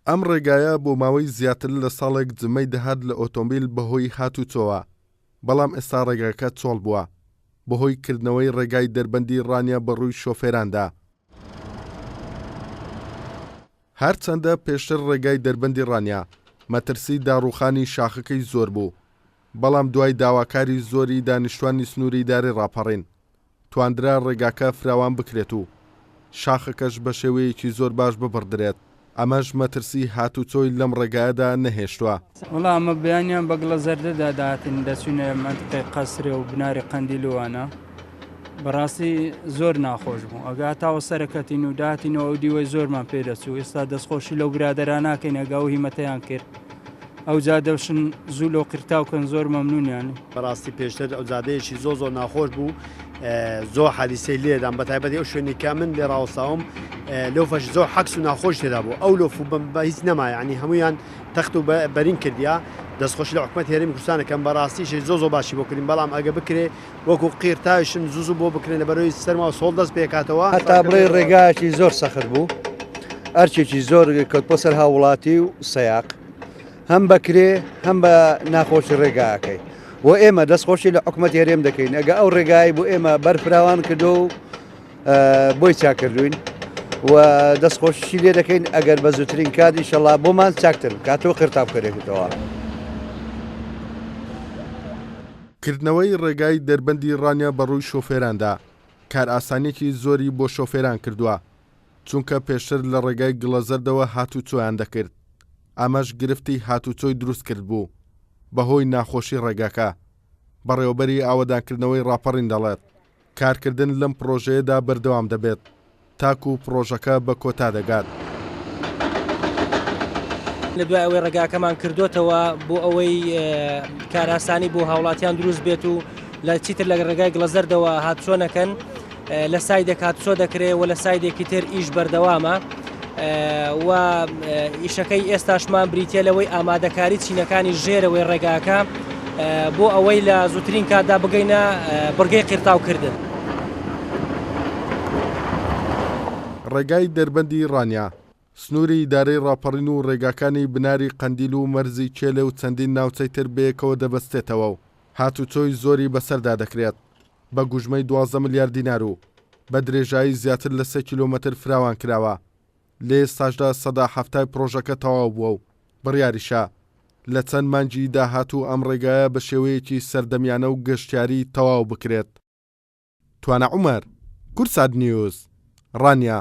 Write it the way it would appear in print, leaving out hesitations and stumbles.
ئەم ڕێگایە بۆ ماوەی زیاتر لە ساڵێک جمەی دەهات لە ئۆتۆمبیل بەهۆی هاتوچۆوە، بەڵام ئێستا ڕێگاکە چۆڵ بووە بەهۆی کردنەوەی ڕێگای دەربەندی ڕانیا بەڕووی شۆفێراندا. هەرچەندە پێشتر ڕێگای دەربەندی ڕانیا مەترسی داڕوخانی شاخەکەی زۆر بوو، بەڵام دوای داواکاری زۆری دانیشتوانی سنووری دارێ ڕاپەڕین تواندرا ڕێگاکە فراوان بکرێت و شاخەکەش بە شێوەیەکی زۆر باش ببڕدرێت. ئەمەش مەترسی هاتوچۆی لەم ڕێگایەدا نەهێشتووە. وەڵا ئەمە بەیانیان بە گڵە زەردەدا داهاتن دەچوونە منتقەی قەسرێ و بناری قەندیلوانە، بەڕاستی زۆر ناخۆش بوو. ئەگا تاوە سەرەکەتین و داهاتینەوە ئەو دیوەی زۆرمان پێدەچوو. ئێستا دەستخۆشی لەو برادەران ناکەین ئەگا و هیمەتەیان کرد. ئەو جادەشن زوو لەو قرتاوکەن زۆر مەمنونیانی. بەڕاستی پێشتر ئەو جادەیەکی زۆر ناخۆش بوو، زۆر حادیسەی لێدان بەتایبەتی ئەو شوێنێکە من لێ ڕاوەساوم لەو فەش زۆر حەکس و ناخۆش تێدا بوو. ئەو لۆف بە هیچ نەما، یعنی هەمویان تەخت و بەرین کردیا. دەستخۆشی لە حکومەت هێرمی کوردستانەکەم بەڕاستیشی زۆر باشی بۆ کردین، بەڵام ئەگە بکرێ وەکو قیرتایشن زوو بۆ بکرێن لە بەرەوەی سەرما و سۆڵ دەست پێکاتەوە. هەتا بڵێ ڕێگایەکی زۆر سەخت بوو، ئەرچێکی زۆر کەوتبۆ سەر هاوڵاتی و سەیاق، هەم بەکرێ هەم بە ناخۆشی ڕێگایەکەی. بۆ ئێمە دەستخۆشی لە حکومەت هێرێم دەکەین. ئەگە ئەو ڕێگای بۆ ئێمە بەرفراوان کردو و بۆی چاکردوین و دەستخۆشی لێ دەکەین ئەگەر بە زووترین کات ئینشەڵا بۆمان چاکتر کاتەوە قرتاب کردێتەوە. کردنەوەی ڕێگای دەربەندی ڕانیا بەڕووی شۆفێراندا کار ئاسانێکی زۆری بۆ شۆفێران کردووە، چونکە پێشتر لە ڕێگای گڵەزەردەوە هاتوچۆیان دەکرد. ئەمەش گرفتی هاتوچۆی دروست کرد بوو بەهۆی ناخۆشی ڕێگاکە. بەڕێوەبەری ئاوەدانکردنەوەی ڕاپەڕین دەڵێت کارکردن لەم پرۆژەیەدا بەردەوام دەبێت تاکو پرۆژەکە بە کۆتا دەگات. لە دوای ئەوەی ڕێگاکەمان کردوتەوە بۆ ئەوەی کاراسانی بۆ هاوڵاتیان دروست بێت و لە چیتر لە ڕێگای گڵەزەردەوە هاتوچۆ نەکەن، لە سایدێک هاتوچۆ دەکرێت و لە سایدێکی تر ئیش بەردەوامە و ئیشەکەی ئێستاشمان بریتە لەوەی ئامادەکاری چینەکانی ژێرەوەی ڕێگاکە بۆ ئەوەی لە زووترین کاتدا بگەینە بڕگەی قیرتاوکردن. ڕێگای دەربەندی ڕانیا سنووری ئیدارەی ڕاپەڕین و ڕێگاکانی بناری قەندیل و مەرزی کێلێ و چەندین ناوچەی تر بەیەکەوە دەبەستێتەوە و هاتوچۆی زۆری بەسەردا دەکرێت بە گوژمەی 12 ملیار دینار و بە درێژایی زیاتر لە 3 کیلۆمەتر فراوان کراوە. لێ ساژدا سەدا هەفتای پرۆژەکە تەواو بووە و بڕیاریشە لە چەند مانگی داهاتوو ئەم ڕێگایە بە شێوەیەکی سەردەمیانە و گەشتیاری تەواو بکرێت. توانە عومەر، کورسات نیوز، ڕانیا.